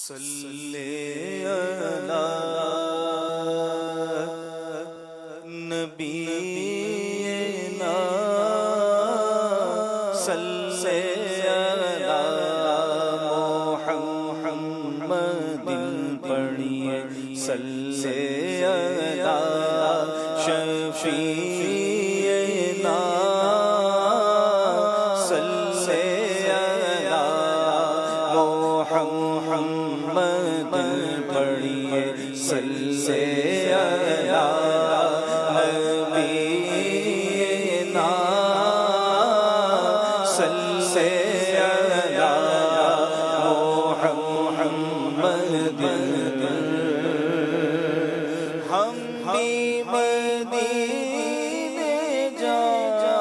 صلی علی نبینا صلی علی محمد پڑھیے صلی علی شفیعنا صلی علی محمد پڑھیے صلی علی نبینا صلی علی محمد ہم بھی مدینے جائیں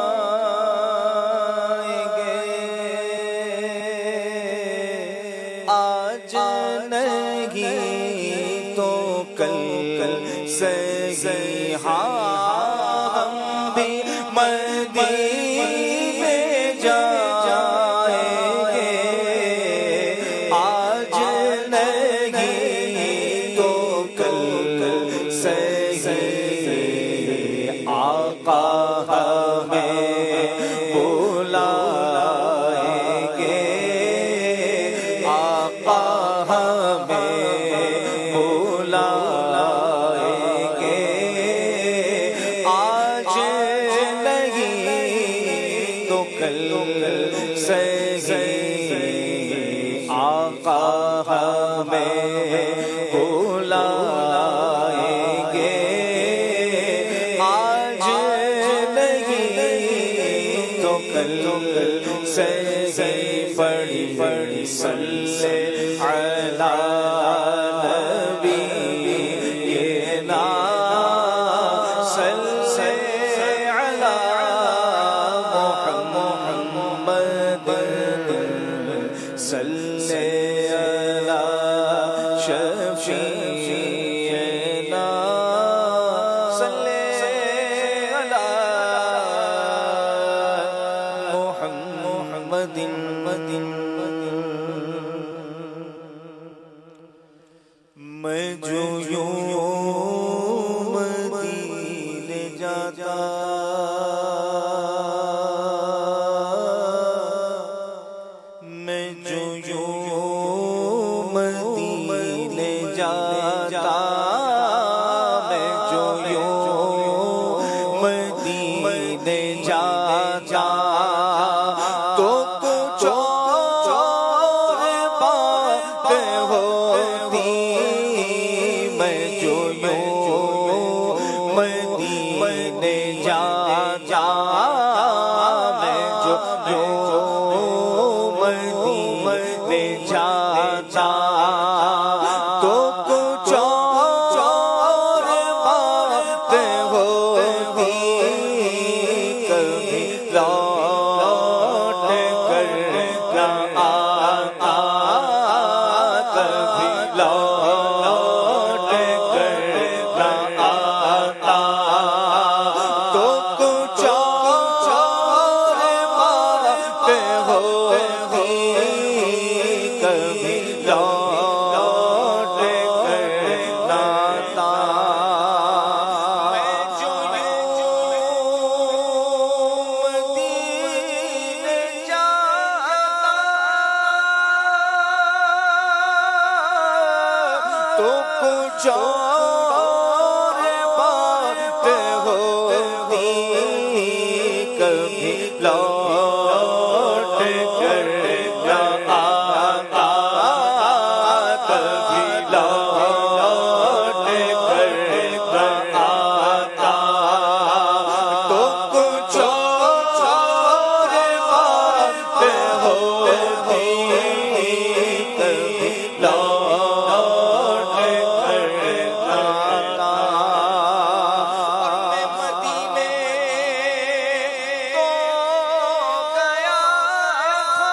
گے آج نہیں تو کل صحیح ہم بھی مدینے جائیں گے آج نہیں تو کل صحیح آقا ہمیں بلائیں گے آقا ہمیں بلائیں گے آج نہیں تو کل صحیح آقا ہمیں بلائیں گے آج نہیں تو کل صحیح پڑھی صلی علی نبینا صلی علی محمد صلی علی شفیعنا صلی علی محمد میں جو یوں مدینے جاتا میں جو یوں مدینے جاتا میں جو یوں مدینے جاتا تو کچھ اور باتیں ہوتی میں جو یوں مدینے جاتا میں جو یوں مدینے جاتا تو کچھ اور باتیں ہوتی کبھی لوٹ کر نہ آتا کبھی لوٹ کر نہ آتا تو کچھ اور باتیں ہوتی کبھی لوٹ کر نہ آتا میں جو مدینے جاتا تو کچھ اور باتیں ہوتی کبھی لوٹ کر نہ آتا کبھی لوٹ کر نہ آتا تو کچھ اور باتیں ہوتی کبھی لوٹ کر نہ آتا اور میں مدینے کو گیا تھا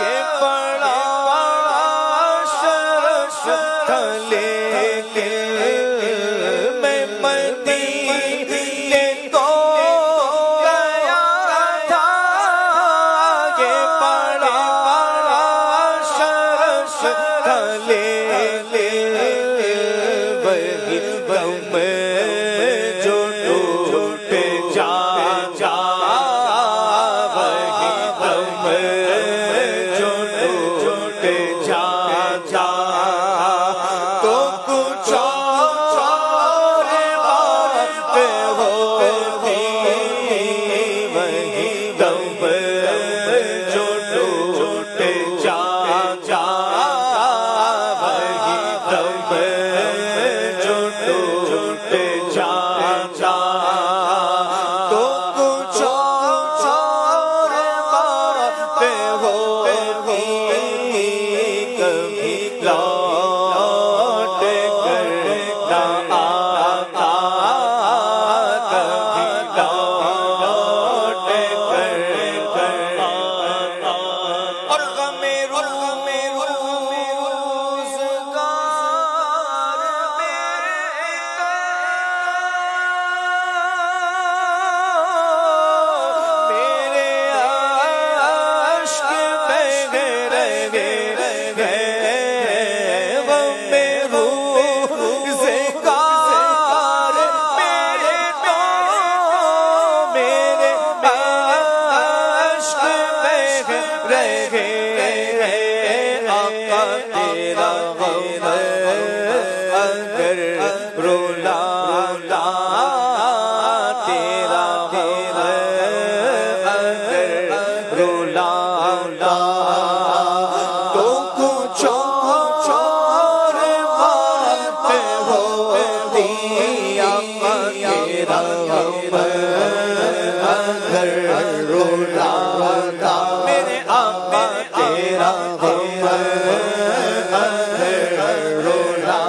یہ بڑا شرف تھا لیکن میں مدینے کو گیا تھا بڑا شرف لے وہی غم جو ٹوٹ جا وہی غم جو ٹوٹ جا تو کچھ اور بات ہوتی وہی غم جو ٹوٹ جا وہی غم جو ٹوٹ جا تو کچھ اور بات ہوتی کبھی لوٹ کر نہ آتا کبھی لوٹ کر اور غم روزگار میرے عشق بہہ رہے غم روزگار میرے تو میرے عشق بہہ رہے آقا تیرا غم اگر رولا تیرا غم اگر رولا تو کچھ اور بات ہوتی آقا تیرا غم اگر رولا میرے آقا تیرا غم اگر رولا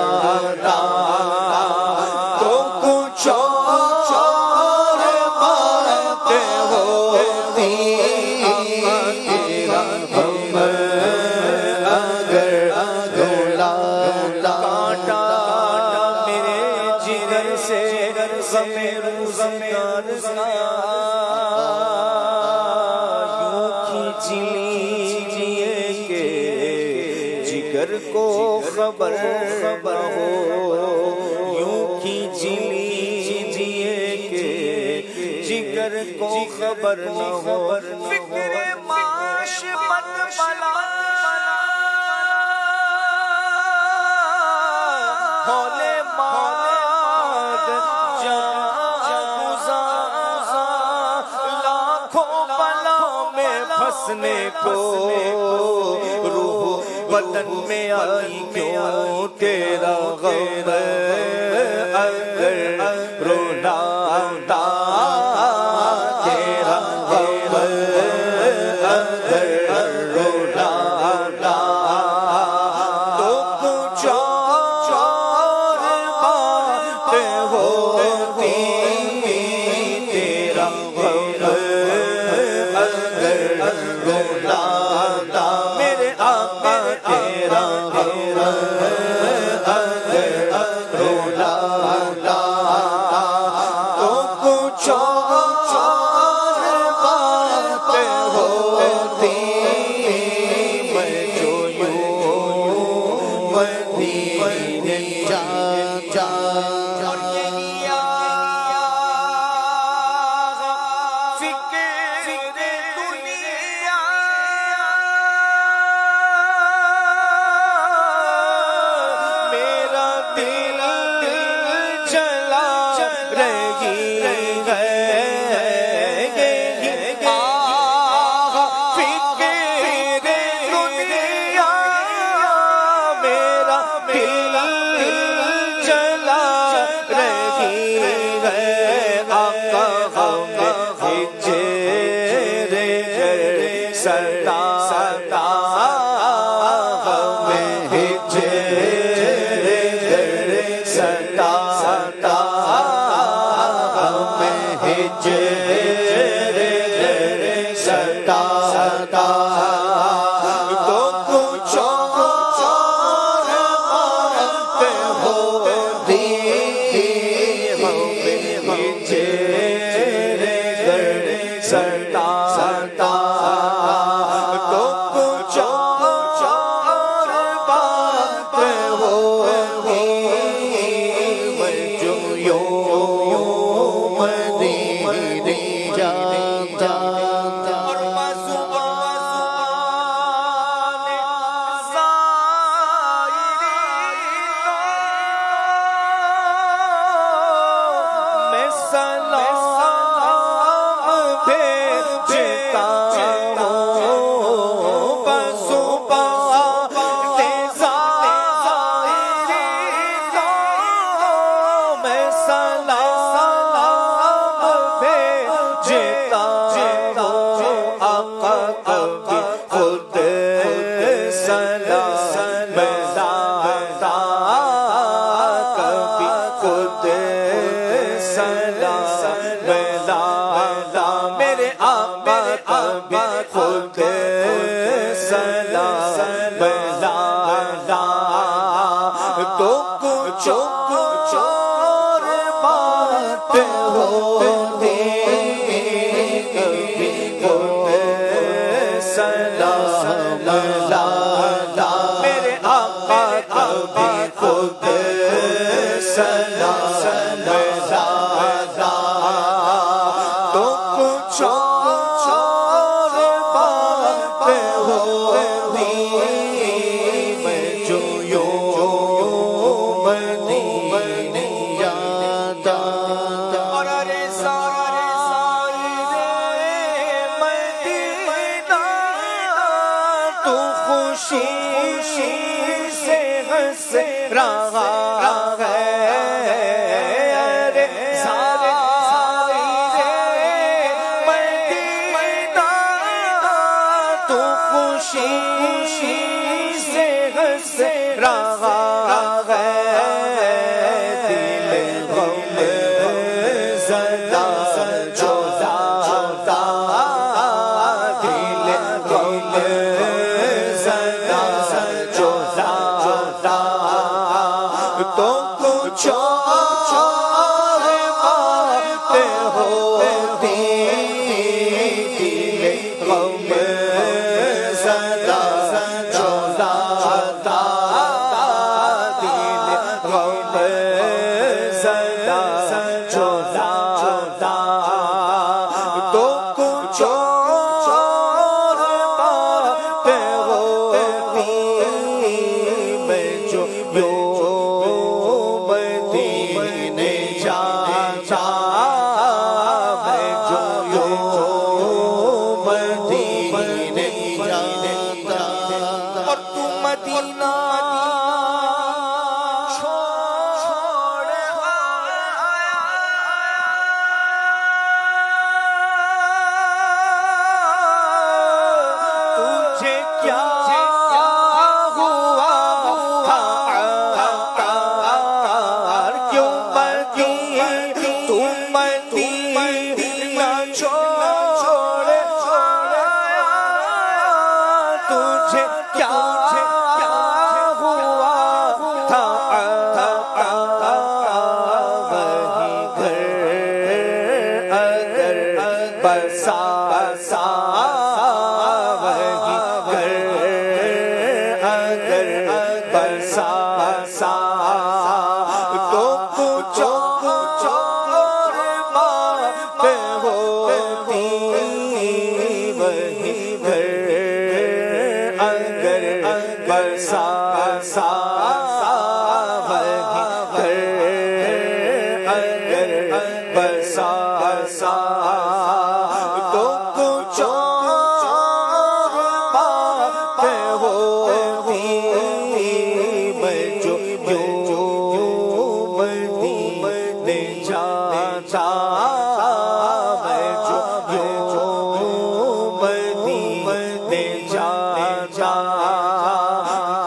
تو کچھ اور بات ہوتی تیرا غم اگر رولا کانٹا میرے جگر سے غم روزگار یوں کھینچ لیجیے کہ جگر کو خبر ہو یوں کھینچ لیجیے کہ جگر کو خبر نہ ہو فکر معاش مت بلا ہولے ماد جان گزار لاکھوں بلاؤں میں پھنسنے کو روح بدن میں آئی کیوں تیرا غم اگر رولا تیرا غم اگر رولا تو کچھ اور بات ہوتی تیرا غم اگر رولا میرے آقا تیرا غم اگر رولا تو کچھ اور بات ہوتی میں جو یوں مدینے جا آقا کبھی خود سلام لاتا، کبھی خود سلام لاتا، میرے آقا کبھی خود سلام لاتا، تو کچھ اور بات ہوتی، کبھی خود سلام لاتا، میرے آقا کبھی خود سلام لاتا، تو کچھ اور بات ہوتی، میں جو یوں مدینے جاتا، اور ارے مدینہ تو خوشی سے ہنس رہا ہے، رے مدینہ تو خوشی سے ہنس رہا ہے، دل غم زدہ جو زیادہ، دل غم زدہ جو زیادہ، تو کچھ اور بات ہوتی، دل غم زدہ جو زیادہ، دل غم زدہ جو زیادہ، تو کچھ اور بات ہوتی، میں جو یوں مدینے جاتا، میں جو یوں مدینے جاتا، اور تو مدینہ چھوڑ آیا، تجھے کیا ہوا تھا عطار، کیوں تو مدینہ چھوڑ آیا، تجھے کیا ہوا تھا عطار، وہی گھر اگر بسا، وہی گھر اگر بسا، تو کچھ اور بات ہوتی، وہی گھر اگر بسا، وہی گھر اگر بسا، تو کچھ اور بات ہوتی، میں جو یوں مدینے جاتا، میں جو یوں مدینے جاتا،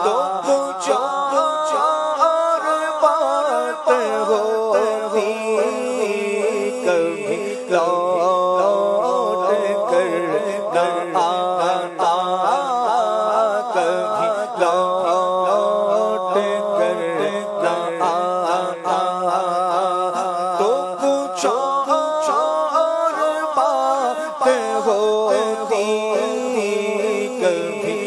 تو کچھ اور بات ہوتی، کبھی لوٹ کر نہ آتا، کبھی لوٹ کر نہ آتا، تو کچھ اور بات ہوتی، کبھی